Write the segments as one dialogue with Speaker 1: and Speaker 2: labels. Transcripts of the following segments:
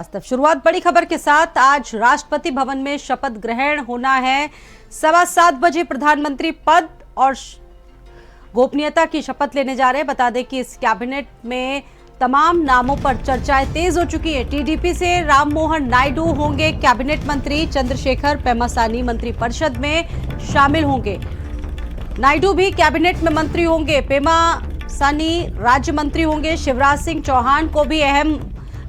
Speaker 1: वास्तव शुरुआत बड़ी खबर के साथ। आज राष्ट्रपति भवन में शपथ ग्रहण होना है। 7:15 बजे प्रधानमंत्री पद और गोपनीयता की शपथ लेने जा रहे हैं। बता दें कि इस कैबिनेट में तमाम नामों पर चर्चाएं तेज हो चुकी है। टीडीपी से राममोहन नायडू होंगे कैबिनेट मंत्री, चंद्रशेखर पेम्मासानी मंत्रिपरिषद में शामिल होंगे। नायडू भी कैबिनेट में मंत्री होंगे, पेम्मासानी राज्य मंत्री होंगे। शिवराज सिंह चौहान को भी अहम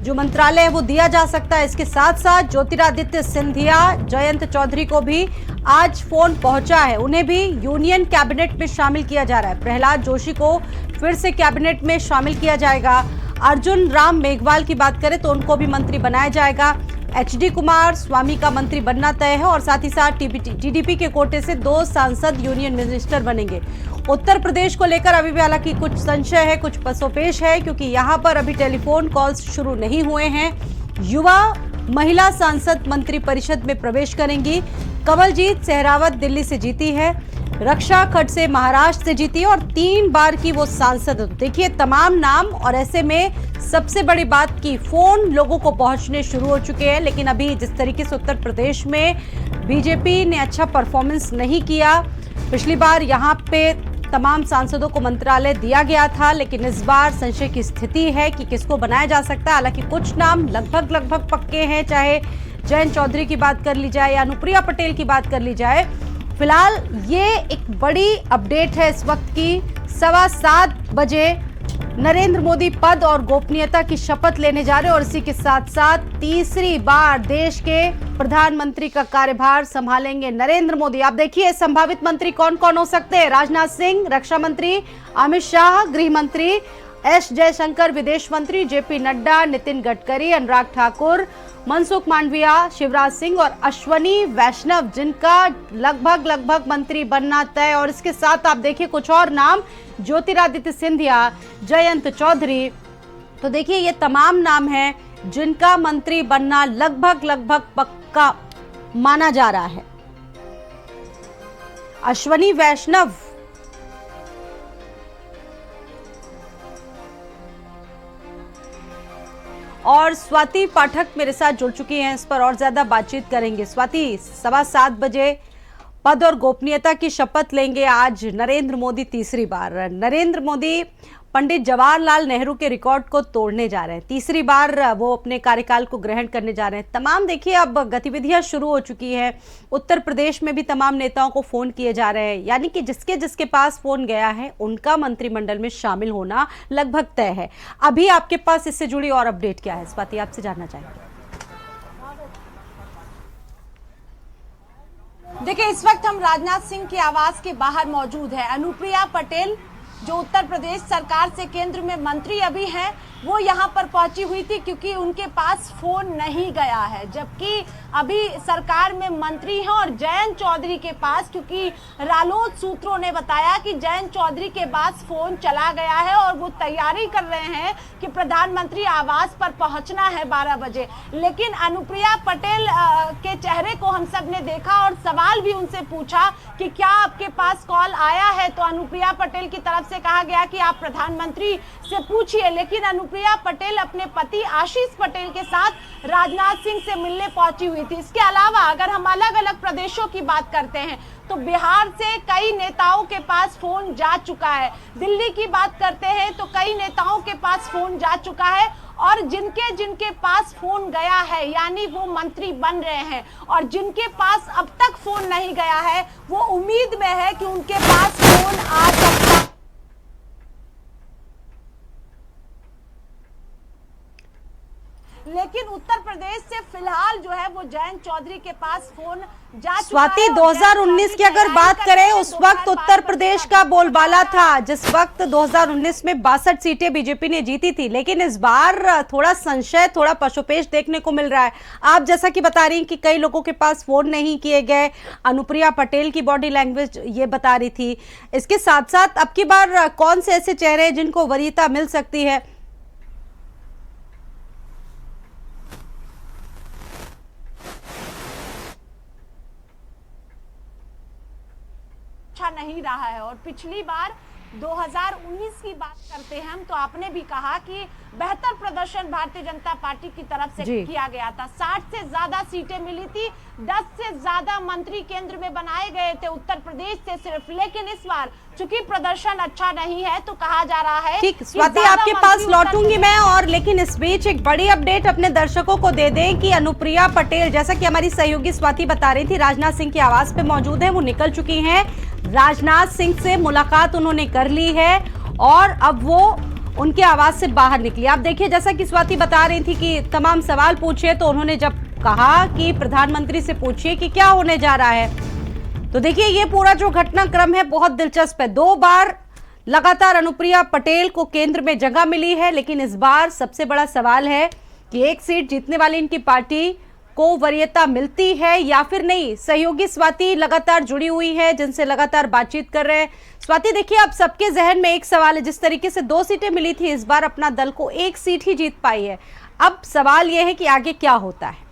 Speaker 1: जो मंत्रालय है वो दिया जा सकता है। इसके साथ साथ ज्योतिरादित्य सिंधिया, जयंत चौधरी को भी आज फोन पहुंचा है, उन्हें भी यूनियन कैबिनेट में शामिल किया जा रहा है। प्रहलाद जोशी को फिर से कैबिनेट में शामिल किया जाएगा। अर्जुन राम मेघवाल की बात करें तो उनको भी मंत्री बनाया जाएगा। एचडी कुमार स्वामी का मंत्री बनना तय है और साथ ही साथ टीडीपी के कोटे से 2 सांसद यूनियन मिनिस्टर बनेंगे। उत्तर प्रदेश को लेकर अभी भी हालांकि कुछ संशय है, कुछ पसोपेश है, क्योंकि यहां पर अभी टेलीफोन कॉल्स शुरू नहीं हुए हैं। युवा महिला सांसद मंत्री परिषद में प्रवेश करेंगी। कमलजीत सहरावत दिल्ली से जीती है, रक्षा खड़से महाराष्ट्र से जीती है और 3 बार की वो सांसद है। तो देखिए तमाम नाम, और ऐसे में सबसे बड़ी बात की फोन लोगों को पहुंचने शुरू हो चुके हैं। लेकिन अभी जिस तरीके से उत्तर प्रदेश में बीजेपी ने अच्छा परफॉर्मेंस नहीं किया, पिछली बार यहाँ पे तमाम सांसदों को मंत्रालय दिया गया था, लेकिन इस बार संशय की स्थिति है कि किसको बनाया जा सकता है। हालांकि कुछ नाम लगभग पक्के हैं, चाहे जयंत चौधरी की बात कर ली जाए या अनुप्रिया पटेल की बात कर ली जाए। फिलहाल ये एक बड़ी अपडेट है इस वक्त की। 7:15 बजे नरेंद्र मोदी पद और गोपनीयता की शपथ लेने जा रहे हैं और इसी के साथ साथ तीसरी बार देश के प्रधानमंत्री का कार्यभार संभालेंगे नरेंद्र मोदी। आप देखिए संभावित मंत्री कौन कौन हो सकते हैं। राजनाथ सिंह रक्षा मंत्री, अमित शाह गृह मंत्री, एस जयशंकर विदेश मंत्री, जेपी नड्डा, नितिन गडकरी, अनुराग ठाकुर, मनसुख मांडविया, शिवराज सिंह और अश्वनी वैष्णव, जिनका लगभग मंत्री बनना तय। और इसके साथ आप देखिए कुछ और नाम, ज्योतिरादित्य सिंधिया, जयंत चौधरी। तो देखिए ये तमाम नाम हैं जिनका मंत्री बनना लगभग पक्का माना जा रहा है। अश्वनी वैष्णव और स्वाति पाठक मेरे साथ जुड़ चुकी हैं, इस पर और ज्यादा बातचीत करेंगे। स्वाति, 7:15 बजे पद और गोपनीयता की शपथ लेंगे आज नरेंद्र मोदी तीसरी बार। नरेंद्र मोदी पंडित जवाहरलाल नेहरू के रिकॉर्ड को तोड़ने जा रहे हैं। तीसरी बार वो अपने कार्यकाल को ग्रहण करने जा रहे हैं। तमाम देखिए अब गतिविधियां शुरू हो चुकी हैं। उत्तर प्रदेश में भी तमाम नेताओं को फोन किए जा रहे हैं, यानी कि जिसके जिसके पास फोन गया है उनका मंत्रिमंडल में शामिल होना लगभग तय है। अभी आपके पास इससे जुड़ी और अपडेट क्या है स्वाति, आपसे जानना चाहेंगे।
Speaker 2: देखिए इस वक्त हम राजनाथ सिंह के आवास के बाहर मौजूद है। अनुप्रिया पटेल जो उत्तर प्रदेश सरकार से केंद्र में मंत्री अभी हैं, वो यहाँ पर पहुंची हुई थी क्योंकि उनके पास फोन नहीं गया है, जबकि अभी सरकार में मंत्री हैं। और जयंत चौधरी के पास, क्योंकि रालोद सूत्रों ने बताया कि जयंत चौधरी के पास फोन चला गया है और वो तैयारी कर रहे हैं कि प्रधानमंत्री आवास पर पहुंचना है 12 बजे। लेकिन अनुप्रिया पटेल के चेहरे को हम सब ने देखा और सवाल भी उनसे पूछा कि क्या आपके पास कॉल आया है, तो अनुप्रिया पटेल की तरफ से कहा गया कि आप प्रधानमंत्री से पूछिए। लेकिन अनुप्रिया पटेल अपने पति आशीष पटेल के साथ राजनाथ सिंह से मिलने पहुंची हुई थी। इसके अलावा अगर हम अलग अलग प्रदेशों की बात करते हैं तो बिहार से कई नेताओं के पास फोन जा चुका है। दिल्ली की बात करते हैं तो कई नेताओं के पास फोन जा चुका है और जिनके जिनके पास फोन गया है यानी वो मंत्री बन रहे हैं, और जिनके पास अब तक फोन नहीं गया है वो उम्मीद में है कि उनके पास फोन आ सकता है। लेकिन उत्तर प्रदेश से फिलहाल जो है वो जयंत चौधरी के पास फोन जा चुका
Speaker 1: स्वाति,
Speaker 2: है।
Speaker 1: 2019 की अगर बात करें उस वक्त उत्तर प्रदेश का बोलबाला था, जिस वक्त 2019 में 62 सीटें बीजेपी ने जीती थी। लेकिन इस बार थोड़ा संशय, थोड़ा पशुपेश देखने को मिल रहा है। आप जैसा कि बता रही हैं कि कई लोगों के पास फोन नहीं किए गए, अनुप्रिया पटेल की बॉडी लैंग्वेज ये बता रही थी। इसके साथ साथ अब की बार कौन से ऐसे चेहरे हैं जिनको वरीयता मिल सकती है?
Speaker 2: नहीं रहा है और पिछली बार 2019 की बात करते हैं हम, तो आपने भी कहा कि बेहतर प्रदर्शन भारतीय जनता पार्टी की तरफ से किया गया था। 60 से ज्यादा सीटें मिली थी, 10 से ज्यादा मंत्री केंद्र में बनाए गए थे उत्तर प्रदेश से सिर्फ। लेकिन इस बार चूंकि प्रदर्शन अच्छा नहीं है तो कहा जा रहा है।
Speaker 1: ठीक स्वाति, आपके पास लौटूंगी मैं, और लेकिन इस बीच एक बड़ी अपडेट अपने दर्शकों को दे दें कि अनुप्रिया पटेल, जैसा कि हमारी सहयोगी स्वाति बता रही थी, राजनाथ सिंह के आवास पे मौजूद है। वो निकल चुकी हैं, राजनाथ सिंह से मुलाकात उन्होंने कर ली है और अब वो उनके आवास से बाहर निकली। आप देखिए, जैसा कि स्वाति बता रही थी कि तमाम सवाल पूछे, तो उन्होंने जब कहा कि प्रधानमंत्री से पूछिए कि क्या होने जा रहा है, तो देखिए ये पूरा जो घटनाक्रम है बहुत दिलचस्प है। 2 बार लगातार अनुप्रिया पटेल को केंद्र में जगह मिली है, लेकिन इस बार सबसे बड़ा सवाल है कि एक सीट जीतने वाली इनकी पार्टी को वरीयता मिलती है या फिर नहीं। सहयोगी स्वाति लगातार जुड़ी हुई है, जिनसे लगातार बातचीत कर रहे हैं। स्वाति देखिए, अब सबके जहन में एक सवाल है, जिस तरीके से 2 सीटें मिली थी, इस बार अपना दल को 1 सीट ही जीत पाई है। अब सवाल यह है कि आगे क्या होता है।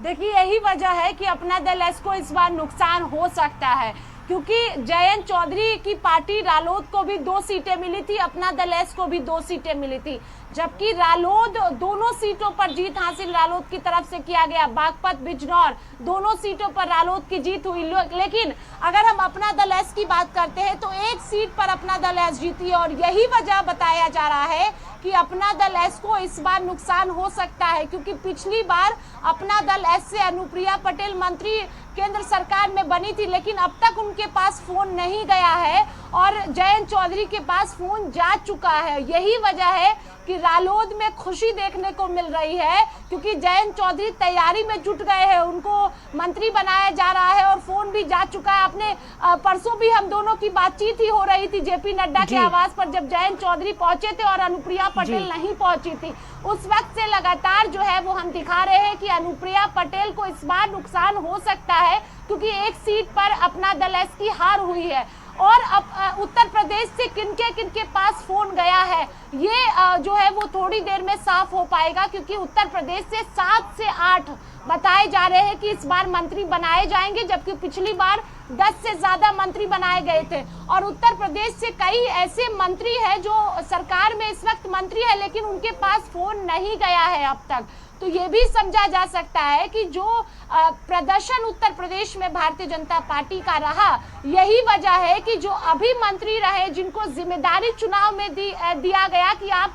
Speaker 2: देखिए, यही वजह है कि अपना दल एस को इस बार नुकसान हो सकता है, क्योंकि जयंत चौधरी की पार्टी रालोद को भी 2 सीटें मिली थी, अपना दल एस को भी 2 सीटें मिली थी, जबकि रालोद दोनों सीटों पर जीत हासिल रालोद की तरफ से किया गया। बागपत, बिजनौर दोनों सीटों पर रालोद की जीत हुई। लेकिन अगर हम अपना दल एस की बात करते हैं तो 1 सीट पर अपना दल एस जीती है, और यही वजह बताया जा रहा है कि अपना दल एस को इस बार नुकसान हो सकता है, क्योंकि पिछली बार अपना दल एस से अनुप्रिया पटेल मंत्री केंद्र सरकार में बनी थी, लेकिन अब तक उनके पास फोन नहीं गया है और जयंत चौधरी के पास फोन जा चुका है। यही वजह है कि रालोद में खुशी देखने को मिल रही है, क्योंकि जयंत चौधरी तैयारी में जुट गए हैं, उनको मंत्री बनाया जा रहा है और फोन भी जा चुका है। अपने परसों भी हम दोनों की बातचीत ही हो रही थी जेपी नड्डा के आवास पर, जब जयंत चौधरी पहुंचे थे और अनुप्रिया पटेल नहीं पहुंची थी। उस वक्त से लगातार जो है वो हम दिखा रहे हैं कि अनुप्रिया पटेल को इस बार नुकसान हो सकता है, क्योंकि 1 सीट पर अपना दल एस की हार हुई है। और अब उत्तर प्रदेश से किनके पास फोन गया है, ये जो है वो थोड़ी देर में साफ हो पाएगा, क्योंकि उत्तर प्रदेश से 7 से 8 बताए जा रहे हैं कि इस बार मंत्री बनाए जाएंगे, जबकि पिछली बार 10 से ज्यादा मंत्री बनाए गए थे। और उत्तर प्रदेश से कई ऐसे मंत्री हैं जो सरकार में इस वक्त मंत्री है, लेकिन उनके पास फोन नहीं गया है अब तक। तो ये भी समझा जा सकता है कि जो प्रदर्शन उत्तर प्रदेश में भारतीय जनता पार्टी का रहा, यही वजह है कि जो अभी मंत्री रहे, जिनको जिम्मेदारी चुनाव में दिया गया कि आप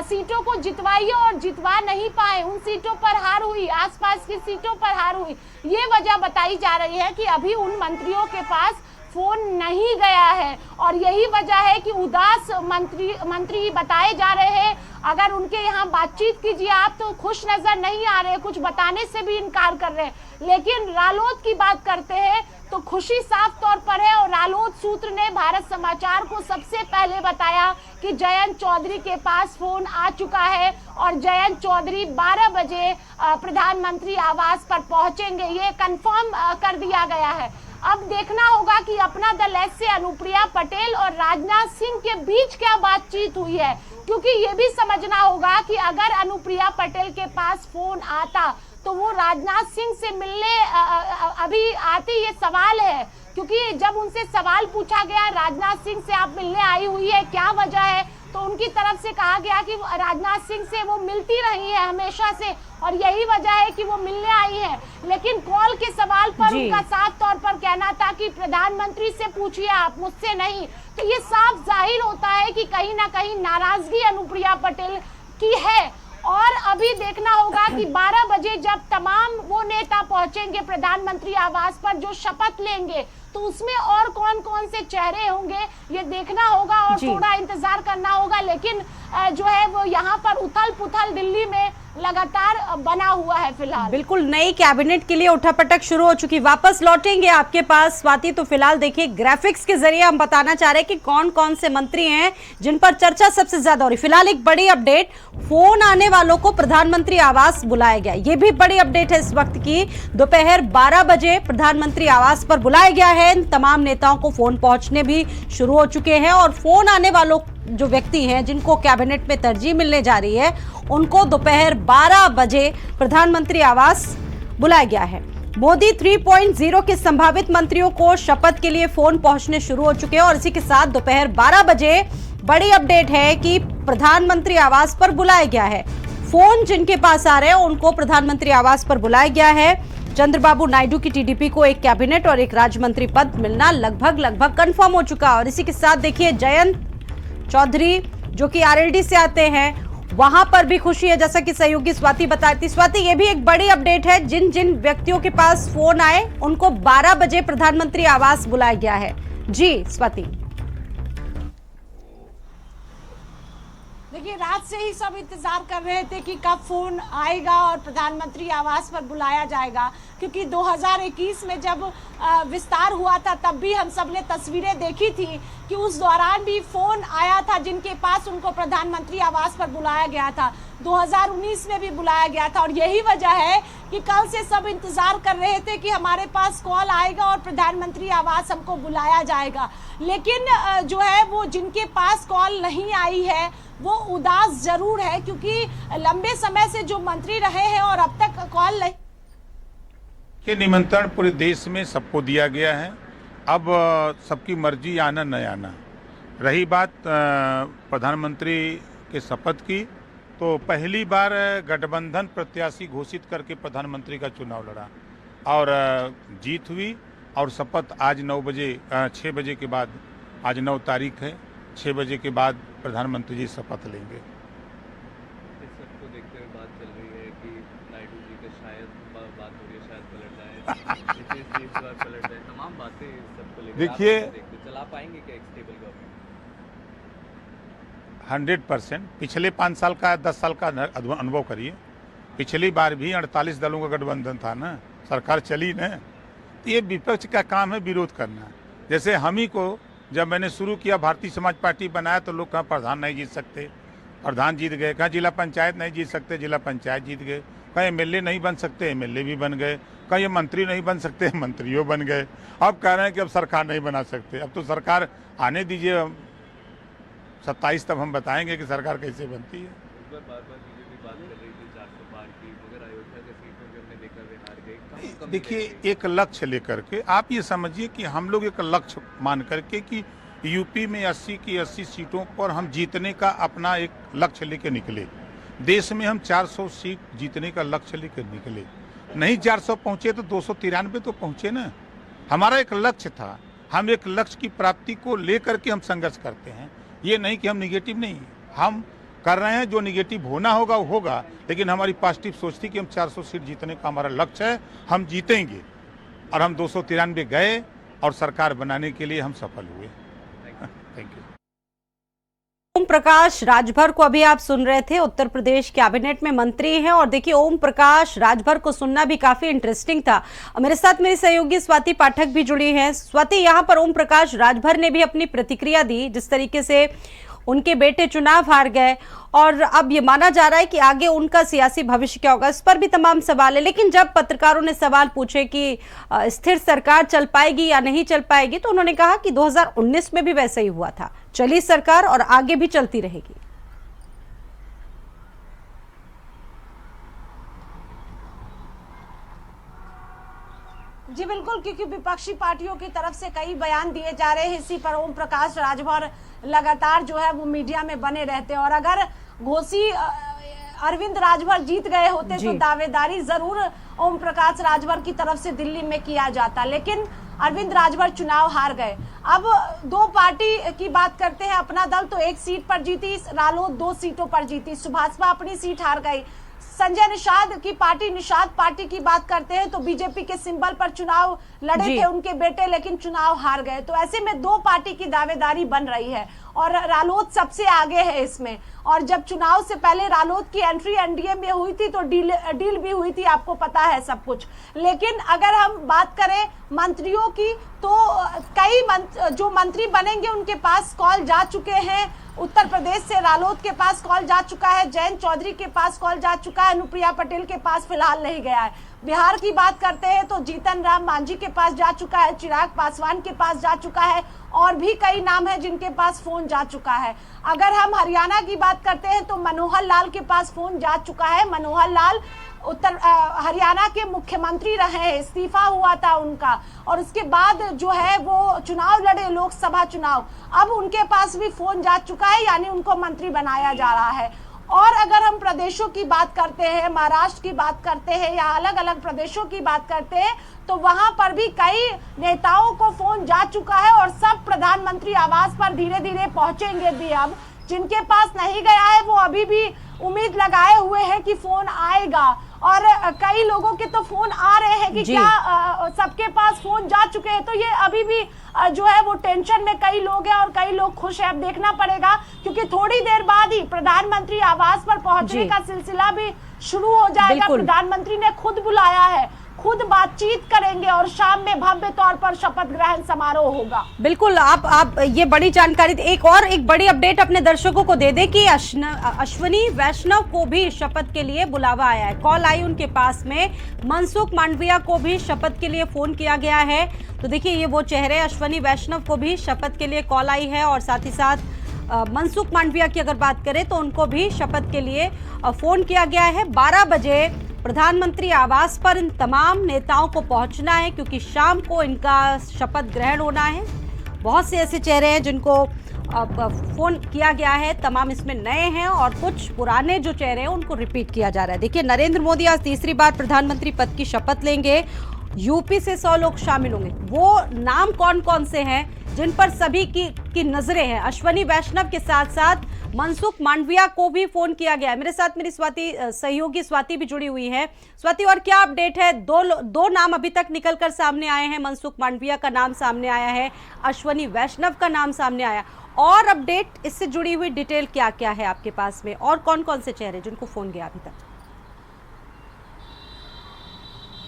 Speaker 2: सीटों को जितवाइए और जितवा नहीं पाए, उन सीटों पर हार हुई, आसपास की सीटों पर हार हुई। ये वजह बताई जा रही है कि अभी उन मंत्रियों के पास फोन नहीं गया है, और यही वजह है कि उदास मंत्री बताए जा रहे हैं। अगर उनके यहाँ बातचीत कीजिए आप तो खुश नजर नहीं आ रहे, कुछ बताने से भी इनकार कर रहे हैं। लेकिन रालोद की बात करते हैं तो खुशी साफ तौर पर है, और रालोद सूत्र ने भारत समाचार को सबसे पहले बताया कि जयंत चौधरी के पास फोन आ चुका है और जयंत चौधरी 12 बजे प्रधानमंत्री आवास पर पहुंचेंगे, ये कंफर्म कर दिया गया है। अब देखना होगा कि अपना दल एस से अनुप्रिया पटेल और राजनाथ सिंह के बीच क्या बातचीत हुई है, क्योंकि ये भी समझना होगा कि अगर अनुप्रिया पटेल के पास फोन आता तो वो राजनाथ सिंह से मिलने अभी आती, ये सवाल है। क्योंकि जब उनसे सवाल पूछा गया राजनाथ सिंह से आप मिलने आई हुई है, क्या वजह है, तो उनकी तरफ से कहा गया कि राजनाथ सिंह से वो मिलती रही है हमेशा से और यही वजह है कि वो मिलने आई है। लेकिन कॉल के सवाल पर उनका साफ तौर पर कहना था कि प्रधानमंत्री से पूछिए आप, मुझसे नहीं। तो ये साफ जाहिर होता है कि कहीं ना कहीं नाराजगी अनुप्रिया पटेल की है। और अभी देखना होगा कि 12 बजे जब तमाम वो नेता पहुंचेंगे प्रधानमंत्री आवास पर जो शपथ लेंगे, तो उसमें और कौन कौन से चेहरे होंगे ये देखना होगा और थोड़ा इंतजार करना होगा। लेकिन जो है वो यहाँ पर उथल पुथल दिल्ली में लगातार बना हुआ है फिलहाल।
Speaker 1: बिल्कुल, नई कैबिनेट के लिए उठापटक शुरू हो चुकी। वापस लौटेंगे आपके पास स्वाति, तो फिलहाल देखिए ग्राफिक्स के जरिए हम बताना चाह रहे हैं कि कौन कौन से मंत्री हैं जिन पर चर्चा सबसे ज्यादा हो रही। फिलहाल एक बड़ी अपडेट, फोन आने वालों को प्रधानमंत्री आवास बुलाया गया, ये भी बड़ी अपडेट है इस वक्त की। दोपहर 12 बजे प्रधानमंत्री आवास पर बुलाया गया है। तमाम नेताओं को फोन पहुंचने भी शुरू हो चुके हैं और फोन आने वालों जो व्यक्ति हैं जिनको कैबिनेट में तरजीह मिलने जा रही है, उनको दोपहर 12 बजे प्रधानमंत्री आवास बुलाया गया है। मोदी 3.0 के संभावित मंत्रियों को शपथ के लिए फोन पहुंचने शुरू हो चुके हैं और इसी के साथ दोपहर 12 बजे बड़ी अपडेट है कि प्रधानमंत्री आवास पर बुलाया गया है। फोन जिनके पास आ रहे हैं उनको प्रधानमंत्री आवास पर बुलाया गया है। चंद्रबाबू नायडू की टीडीपी को एक कैबिनेट और एक राज्य मंत्री पद मिलना लगभग कंफर्म हो चुका। और इसी के साथ देखिए जयंत चौधरी जो कि आरएलडी से आते हैं, वहां पर भी खुशी है, जैसा कि सहयोगी स्वाति बताई थी। स्वाति, ये भी एक बड़ी अपडेट है, जिन जिन व्यक्तियों के पास फोन आए उनको 12 बजे प्रधानमंत्री आवास बुलाया गया है। जी स्वाति।
Speaker 2: देखिए, रात से ही सब इंतजार कर रहे थे कि कब फोन आएगा और प्रधानमंत्री आवास पर बुलाया जाएगा, क्योंकि 2021 में जब विस्तार हुआ था तब भी हम सब ने तस्वीरें देखी थी कि उस दौरान भी फोन आया था जिनके पास, उनको प्रधानमंत्री आवास पर बुलाया गया था। 2019 में भी बुलाया गया था और यही वजह है कि कल से सब इंतजार कर रहे थे कि हमारे पास कॉल आएगा और प्रधानमंत्री आवास हमको बुलाया जाएगा। लेकिन जो है वो जिनके पास कॉल नहीं आई है वो उदास जरूर है, क्योंकि लंबे समय से जो मंत्री रहे हैं और अब तक कॉल नहीं।
Speaker 3: ये निमंत्रण पूरे देश में सबको दिया गया है। अब सबकी मर्जी आना न आना। रही बात प्रधानमंत्री के शपथ की, तो पहली बार गठबंधन प्रत्याशी घोषित करके प्रधानमंत्री का चुनाव लड़ा और जीत हुई। और शपथ आज 6 बजे के बाद, आज 9 तारीख है, 6 बजे के बाद प्रधानमंत्री जी शपथ लेंगे।
Speaker 4: इस सबको देखते हुए बात चल रही है कि नायडू जी का शायद बात हो रही है, शायद पलट जाए, नीतीश जी इस बार पलट जाए, तमाम बातें सबको लेकर।
Speaker 3: देखिए,
Speaker 4: चला पाएंगे क्या एक स्टेबल गवर्नमेंट?
Speaker 3: 100% पिछले 5 साल का 10 साल का अनुभव करिए। पिछली बार भी 48 दलों का गठबंधन था ना, सरकार चली ना। तो ये विपक्ष का काम है विरोध करना। जैसे हम ही को जब मैंने शुरू किया, भारतीय समाज पार्टी बनाया, तो लोग कहाँ प्रधान नहीं जीत सकते, प्रधान जीत गए। कहाँ जिला पंचायत नहीं जीत सकते, जिला पंचायत जीत गए। कहीं एमएलए नहीं बन सकते, एमएलए भी बन गए। कहीं मंत्री नहीं बन सकते, मंत्रियों बन गए। अब कह रहे हैं कि अब सरकार नहीं बना सकते। अब तो सरकार आने दीजिए, 27 तब हम बताएंगे कि सरकार कैसे बनती है।
Speaker 4: बार बीजेपी बात कर रही थी 400 पार की, मगर अयोध्या के सीटों में हमने देखा वे हार गए।
Speaker 3: देखिए, एक लक्ष्य लेकर के आप ये समझिए कि हम लोग एक लक्ष्य मान करके कि यूपी में 80 की 80 सीटों पर हम जीतने का अपना एक लक्ष्य लेके निकले। देश में हम 400 सीट जीतने का लक्ष्य लेकर निकले। नहीं 400 पहुंचे तो 293 तो पहुंचे ना। हमारा एक लक्ष्य था। हम एक लक्ष्य की प्राप्ति को लेकर के हम संघर्ष करते हैं। ये नहीं कि हम निगेटिव नहीं, हम कर रहे हैं। जो निगेटिव होना होगा वो होगा, लेकिन हमारी पॉजिटिव सोच थी कि हम 400 सीट जीतने का हमारा लक्ष्य है, हम जीतेंगे। और हम 293 गए और सरकार बनाने के लिए हम सफल हुए। Thank you.
Speaker 1: ओम प्रकाश राजभर को अभी आप सुन रहे थे, उत्तर प्रदेश कैबिनेट में मंत्री हैं। और देखिए, ओम प्रकाश राजभर को सुनना भी काफी इंटरेस्टिंग था। मेरे साथ मेरी सहयोगी स्वाति पाठक भी जुड़ी हैं। स्वाति, यहाँ पर ओम प्रकाश राजभर ने भी अपनी प्रतिक्रिया दी, जिस तरीके से उनके बेटे चुनाव हार गए और अब ये माना जा रहा है कि आगे उनका सियासी भविष्य क्या होगा, इस पर भी तमाम सवाल है। लेकिन जब पत्रकारों ने सवाल पूछे कि स्थिर सरकार चल पाएगी या नहीं चल पाएगी, तो उन्होंने कहा कि 2019 में भी वैसा ही हुआ था, चली सरकार और आगे भी चलती रहेगी।
Speaker 2: जी बिल्कुल, क्योंकि विपक्षी पार्टियों की तरफ से कई बयान दिए जा रहे हैं। इसी पर ओम प्रकाश राजभर लगातार जो है वो मीडिया में बने रहते हैं। और अगर घोसी अरविंद राजभर जीत गए होते तो दावेदारी जरूर ओम प्रकाश राजभर की तरफ से दिल्ली में किया जाता, लेकिन अरविंद राजभर चुनाव हार गए। अब 2 पार्टी की बात करते हैं। अपना दल तो 1 सीट पर जीती, रालोद 2 सीटों पर जीती, सुभाषपा अपनी सीट हार गई। संजय निषाद की पार्टी, निषाद पार्टी की बात करते हैं तो बीजेपी के सिंबल पर चुनाव लड़े थे उनके बेटे, लेकिन चुनाव हार गए। तो ऐसे में 2 पार्टी की दावेदारी बन रही है और रालोद सबसे आगे है इसमें। और जब चुनाव से पहले रालोद की एंट्री एनडीए में हुई थी तो डील भी हुई थी, आपको पता है सब कुछ। लेकिन अगर हम बात करें मंत्रियों की, तो कई जो मंत्री बनेंगे उनके पास कॉल जा चुके हैं। उत्तर प्रदेश से रालोद के पास कॉल जा चुका है, जयंत चौधरी के पास कॉल जा चुका है, अनुप्रिया पटेल के पास फिलहाल नहीं गया है। बिहार की बात करते हैं तो जीतन राम मांझी के पास जा चुका है, चिराग पासवान के पास जा चुका है और भी कई नाम हैं जिनके पास फोन जा चुका है। अगर हम हरियाणा की बात करते हैं तो मनोहर लाल के पास फोन जा चुका है। मनोहर लाल हरियाणा के मुख्यमंत्री रहे हैं, इस्तीफा हुआ था उनका, और उसके बाद जो है वो चुनाव लड़े, लोकसभा चुनाव। अब उनके पास भी फोन जा चुका है, यानी उनको मंत्री बनाया जा रहा है। और अगर हम प्रदेशों की बात करते हैं, महाराष्ट्र की बात करते हैं या अलग अलग प्रदेशों की बात करते हैं, तो वहां पर भी कई नेताओं को फोन जा चुका है और सब प्रधानमंत्री आवास पर धीरे धीरे पहुंचेंगे भी। अब जिनके पास नहीं गया है वो अभी भी उम्मीद लगाए हुए हैं कि फोन आएगा, और कई लोगों के तो फोन आ रहे हैं कि क्या सबके पास फोन जा चुके हैं। तो ये अभी भी जो है वो टेंशन में कई लोग हैं और कई लोग खुश हैं। अब देखना पड़ेगा, क्योंकि थोड़ी देर बाद ही प्रधानमंत्री आवास पर पहुंचने का सिलसिला भी शुरू हो जाएगा। प्रधानमंत्री ने खुद बुलाया है, खुद बातचीत करेंगे और शाम में भव्य तौर पर शपथ ग्रहण समारोह होगा।
Speaker 1: बिल्कुल, आप ये बड़ी जानकारी। एक बड़ी अपडेट अपने दर्शकों को दे दे कि अश्वनी वैष्णव को भी शपथ के लिए बुलावा आया है, कॉल आई उनके पास में। मनसुख मांडविया को भी शपथ के लिए फोन किया गया है। तो देखिए, ये वो चेहरे, अश्वनी वैष्णव को भी शपथ के लिए कॉल आई है, और साथ ही साथ मनसुख मांडविया की अगर बात करें तो उनको भी शपथ के लिए फोन किया गया है। 12 बजे प्रधानमंत्री आवास पर इन तमाम नेताओं को पहुंचना है, क्योंकि शाम को इनका शपथ ग्रहण होना है। बहुत से ऐसे चेहरे हैं जिनको फोन किया गया है, तमाम इसमें नए हैं और कुछ पुराने जो चेहरे हैं उनको रिपीट किया जा रहा है। देखिए, नरेंद्र मोदी आज तीसरी बार प्रधानमंत्री पद की शपथ लेंगे। यूपी से 100 लोग शामिल होंगे। वो नाम कौन कौन से हैं जिन पर सभी की नजरें हैं? अश्वनी वैष्णव के साथ साथ मनसुख मांडविया को भी फोन किया गया है। मेरे साथ मेरी सहयोगी स्वाति भी जुड़ी हुई है। स्वाति, और क्या अपडेट है? दो नाम अभी तक निकल कर सामने आए हैं। मनसुख मांडविया का नाम सामने आया है, अश्वनी वैष्णव का नाम सामने आया। और अपडेट, इससे जुड़ी हुई डिटेल क्या क्या है आपके पास में, और कौन कौन से चेहरे जिनको फोन गया अभी तक?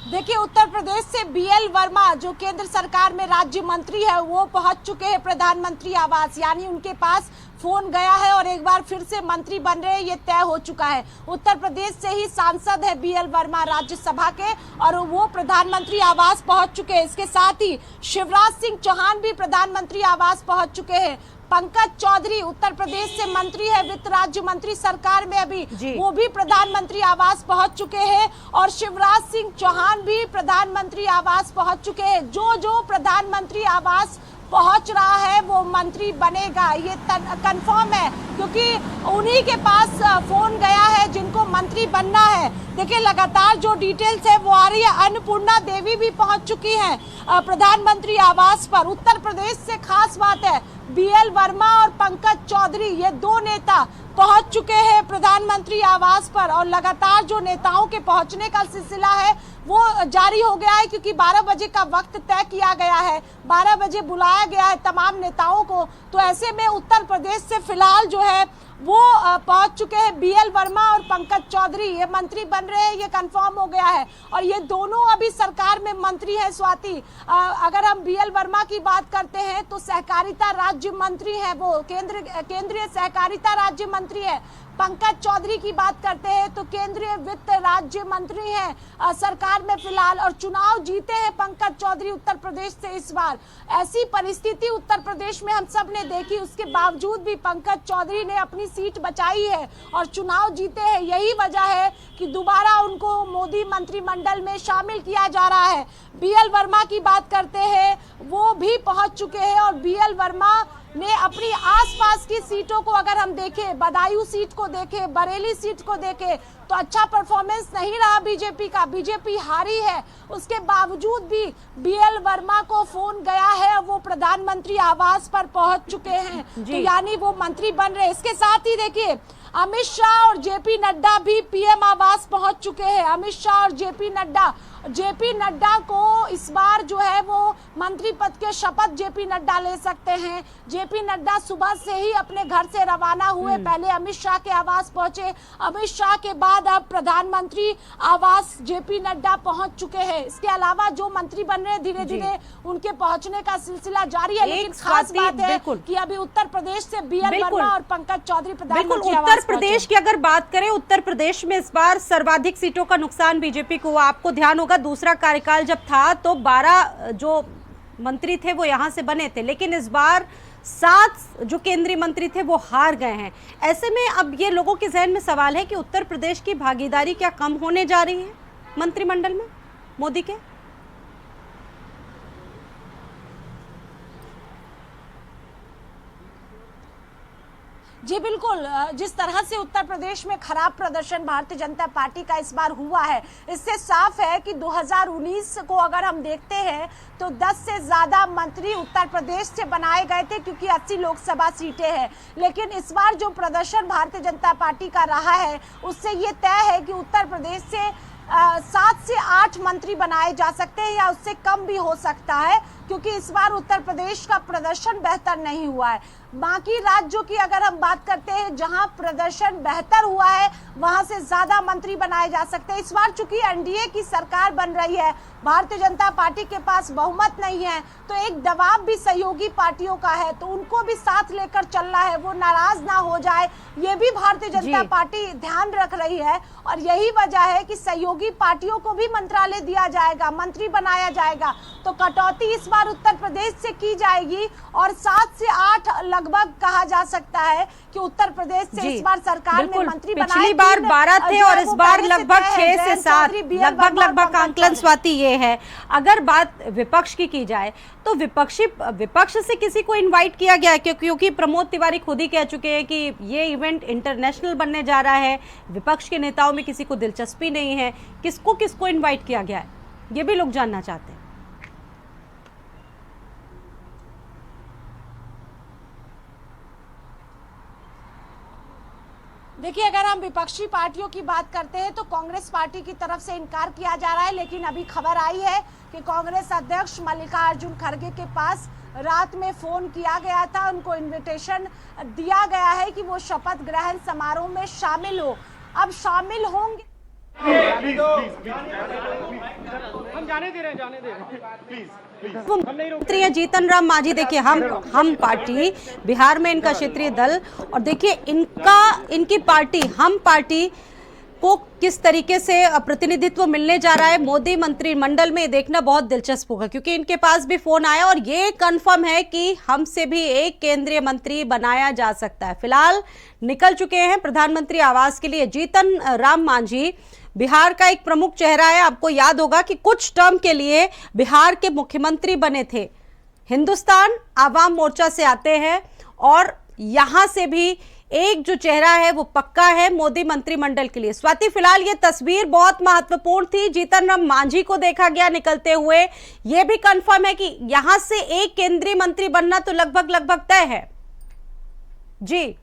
Speaker 2: देखिए, उत्तर प्रदेश से BL वर्मा जो केंद्र सरकार में राज्य मंत्री है, वो पहुंच चुके हैं प्रधानमंत्री आवास, यानी उनके पास फोन गया है और एक बार फिर से मंत्री बन रहे हैं, ये तय हो चुका है। उत्तर प्रदेश से ही सांसद है BL वर्मा राज्यसभा के, और वो प्रधानमंत्री आवास पहुंच चुके हैं। इसके साथ ही शिवराज सिंह चौहान भी प्रधानमंत्री आवास पहुंच चुके हैं। पंकज चौधरी उत्तर प्रदेश से मंत्री है, वित्त राज्य मंत्री सरकार में अभी, वो भी प्रधानमंत्री आवास पहुंच चुके हैं। और शिवराज सिंह चौहान भी प्रधानमंत्री आवास पहुंच चुके हैं। जो प्रधानमंत्री आवास पहुंच रहा है वो मंत्री बनेगा, ये कंफर्म है, क्योंकि उन्हीं के पास फोन गया है जिनको मंत्री बनना है। देखिए, लगातार जो डिटेल्स है वो आ रही है। अन्नपूर्णा देवी भी पहुंच चुकी हैं प्रधानमंत्री आवास पर। उत्तर प्रदेश से खास बात है, BL वर्मा और पंकज चौधरी, ये दो नेता पहुंच चुके हैं प्रधानमंत्री आवास पर, और लगातार जो नेताओं के पहुंचने का सिलसिला है वो जारी हो गया है, क्योंकि 12 बजे का वक्त तय किया गया है, 12 बजे बुलाया गया है तमाम नेताओं को। तो ऐसे में उत्तर प्रदेश से फिलहाल जो है वो पहुंच चुके हैं BL वर्मा और पंकज चौधरी, ये मंत्री बन रहे हैं, ये कंफर्म हो गया है। और ये दोनों अभी सरकार में मंत्री हैं। स्वाति, अगर हम BL वर्मा की बात करते हैं तो सहकारिता राज्य मंत्री है, वो केंद्रीय सहकारिता राज्य मंत्री है। पंकज चौधरी की बात करते हैं तो केंद्रीय वित्त राज्य मंत्री हैं सरकार में फिलहाल, और चुनाव जीते हैं पंकज चौधरी उत्तर प्रदेश से इस बार। ऐसी परिस्थिति उत्तर प्रदेश में हम सब ने देखी, उसके बावजूद भी पंकज चौधरी ने अपनी सीट बचाई है और चुनाव जीते हैं। यही वजह है कि दोबारा उनको मोदी मंत्रिमंडल में शामिल किया जा रहा है। BL वर्मा की बात करते हैं, वो भी पहुंच चुके हैं, और BL वर्मा ने अपनी आसपास की सीटों को अगर हम देखें, बदायूं सीट को देखें, बरेली सीट को देखें, तो अच्छा परफॉर्मेंस नहीं रहा बीजेपी का, बीजेपी हारी है। उसके बावजूद भी BL वर्मा को फोन गया है, वो प्रधानमंत्री आवास पर पहुंच चुके हैं, तो यानी वो मंत्री बन रहे हैं। इसके साथ ही देखिए, अमित शाह और JP नड्डा भी PM आवास पहुंच चुके हैं। अमित शाह और JP नड्डा को इस बार जो है वो मंत्री पद के शपथ JP नड्डा ले सकते हैं। JP नड्डा सुबह से ही अपने घर से रवाना हुए, पहले अमित शाह के आवास पहुंचे, अमित शाह के बाद अब प्रधानमंत्री आवास JP नड्डा पहुंच चुके हैं। इसके अलावा जो मंत्री बन रहे हैं, धीरे धीरे उनके पहुंचने का सिलसिला जारी है। लेकिन खास बात है कि अभी उत्तर प्रदेश से BL वर्मा और पंकज चौधरी प्रधानमंत्री आवास।
Speaker 1: उत्तर प्रदेश की अगर बात करें, उत्तर प्रदेश में इस बार सर्वाधिक सीटों का नुकसान बीजेपी को हुआ। आपको ध्यान होगा, दूसरा कार्यकाल जब था तो 12 जो मंत्री थे वो यहां से बने थे, लेकिन इस बार 7 जो केंद्रीय मंत्री थे वो हार गए हैं। ऐसे में अब ये लोगों के जहन में सवाल है कि उत्तर प्रदेश की भागीदारी क्या कम होने जा रही है मंत्रिमंडल में मोदी के?
Speaker 2: जी बिल्कुल, जिस तरह से उत्तर प्रदेश में खराब प्रदर्शन भारतीय जनता पार्टी का इस बार हुआ है, इससे साफ है कि 2019 को अगर हम देखते हैं तो 10 से ज्यादा मंत्री उत्तर प्रदेश से बनाए गए थे, क्योंकि 80 लोकसभा सीटें हैं। लेकिन इस बार जो प्रदर्शन भारतीय जनता पार्टी का रहा है, उससे ये तय है कि उत्तर प्रदेश से 7 से 8 मंत्री बनाए जा सकते हैं या उससे कम भी हो सकता है, क्योंकि इस बार उत्तर प्रदेश का प्रदर्शन बेहतर नहीं हुआ है। बाकी राज्यों की अगर हम बात करते हैं जहां प्रदर्शन बेहतर हुआ है, वहां से ज्यादा मंत्री बनाए जा सकते हैं। इस बार चूंकि एनडीए की सरकार बन रही है, भारतीय जनता पार्टी के पास बहुमत नहीं है, तो एक दबाव भी सहयोगी पार्टियों का है, तो उनको भी साथ लेकर चलना है, वो नाराज ना हो जाए, ये भी भारतीय जनता पार्टी ध्यान रख रही है। और यही वजह है कि सहयोगी पार्टियों को भी मंत्रालय दिया जाएगा, मंत्री बनाया जाएगा। तो कटौती इस बार उत्तर प्रदेश से की जाएगी और 7 से 8 लगभग कहा जा सकता है कि उत्तर प्रदेश से इस बार सरकार में मंत्री बनाए।
Speaker 1: पिछली बार 12 थे और इस बार लगभग 6 से 7 लगभग आंकलन स्वाति ये है। अगर बात विपक्ष की जाए तो विपक्ष से किसी को इनवाइट किया गया है? क्योंकि प्रमोद तिवारी खुद ही कह चुके हैं कि ये इवेंट इंटरनेशनल बनने जा रहा है, विपक्ष के नेताओं में किसी को दिलचस्पी नहीं है। किसको इनवाइट किया गया है, ये भी लोग जानना चाहते हैं।
Speaker 2: देखिए, अगर हम विपक्षी पार्टियों की बात करते हैं तो कांग्रेस पार्टी की तरफ से इनकार किया जा रहा है, लेकिन अभी खबर आई है कि कांग्रेस अध्यक्ष मल्लिकार्जुन खड़गे के पास रात में फोन किया गया था, उनको इनविटेशन दिया गया है कि वो शपथ ग्रहण समारोह में शामिल हो। अब शामिल होंगे,
Speaker 5: हम जाने दे रहे हैं प्लीज।
Speaker 1: मंत्री हैं जीतन राम मांझी। देखिए, हम पार्टी बिहार में इनका क्षेत्रीय दल, और देखिए इनकी पार्टी हम पार्टी को किस तरीके से प्रतिनिधित्व मिलने जा रहा है मोदी मंत्रिमंडल में, देखना बहुत दिलचस्प होगा, क्योंकि इनके पास भी फोन आया और ये कंफर्म है कि हमसे भी एक केंद्रीय मंत्री बनाया जा सकता है। फिलहाल निकल चुके हैं प्रधानमंत्री आवास के लिए जीतन राम मांझी। बिहार का एक प्रमुख चेहरा है, आपको याद होगा कि कुछ टर्म के लिए बिहार के मुख्यमंत्री बने थे। हिंदुस्तान आवाम मोर्चा से आते हैं और यहां से भी एक जो चेहरा है वो पक्का है मोदी मंत्रिमंडल के लिए। स्वाति, फिलहाल ये तस्वीर बहुत महत्वपूर्ण थी, जीतन राम मांझी को देखा गया निकलते हुए। यह भी कंफर्म है कि यहां से एक केंद्रीय मंत्री बनना तो लगभग तय है। जी,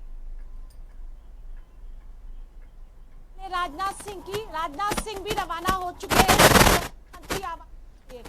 Speaker 2: राजनाथ सिंह भी रवाना हो चुके हैं मंत्री आवास के, और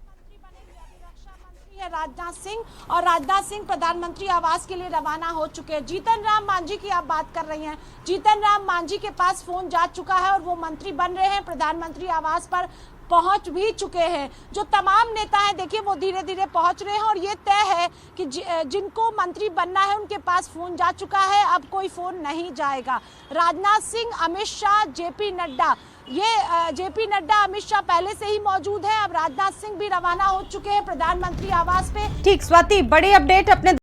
Speaker 2: मंत्री बनेंगे, अभी रक्षा मंत्री है राजनाथ सिंह, और राजनाथ सिंह प्रधानमंत्री आवास के लिए रवाना हो चुके हैं। जीतन राम मांझी की आप बात कर रही हैं, जीतन राम मांझी के पास फोन जा चुका है और वो मंत्री बन रहे हैं, प्रधानमंत्री आवास पर पहुंच भी चुके हैं। जो तमाम नेता हैं, देखिए वो धीरे धीरे पहुंच रहे हैं और ये तय है कि जिनको मंत्री बनना है उनके पास फोन जा चुका है, अब कोई फोन नहीं जाएगा। राजनाथ सिंह, अमित शाह, जेपी नड्डा, ये जेपी नड्डा, अमित शाह पहले से ही मौजूद है। अब राजनाथ सिंह भी रवाना हो चुके हैं प्रधानमंत्री आवास पे।
Speaker 1: ठीक स्वाति, बड़ी अपडेट अपने